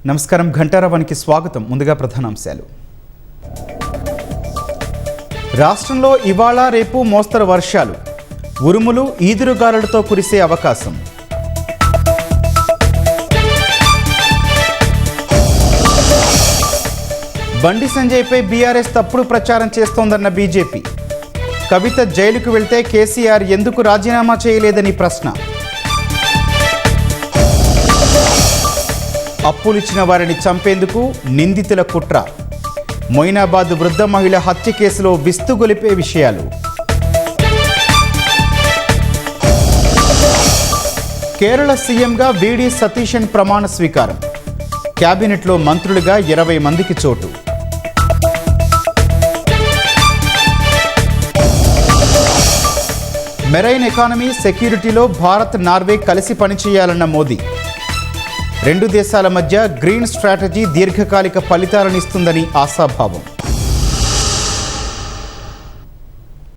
నమస్కారం, ఘంటారావానికి స్వాగతం. ముందుగా ప్రధానాంశాలు. రాష్ట్రంలో ఇవాళ రేపు మోస్తరు వర్షాలు, ఉరుములు ఈదురుగాలులతో కురిసే అవకాశం. బండి సంజయ్పై బీఆర్ఎస్ తప్పుడు ప్రచారం చేస్తోందన్న బీజేపీ. కవిత జైలుకు వెళ్తే కేసీఆర్ ఎందుకు రాజీనామా చేయలేదని ప్రశ్న. అప్పులిచ్చిన వారిని చంపేందుకు నిందితుల కుట్ర. మొయినాబాద్ వృద్ధ మహిళ హత్య కేసులో విస్తుగొలిపే విషయాలు. కేరళ సీఎంగా వీడి సతీశన్ ప్రమాణ స్వీకారం. క్యాబినెట్లో మంత్రులుగా 20 మందికి చోటు. మెరైన్ ఎకానమీ సెక్యూరిటీలో భారత్, నార్వే కలిసి పనిచేయాలన్న మోదీ. 2 దేశాల మధ్య గ్రీన్ స్ట్రాటజీ దీర్ఘకాలిక ఫలితాలనిస్తుందని ఆశాభావం.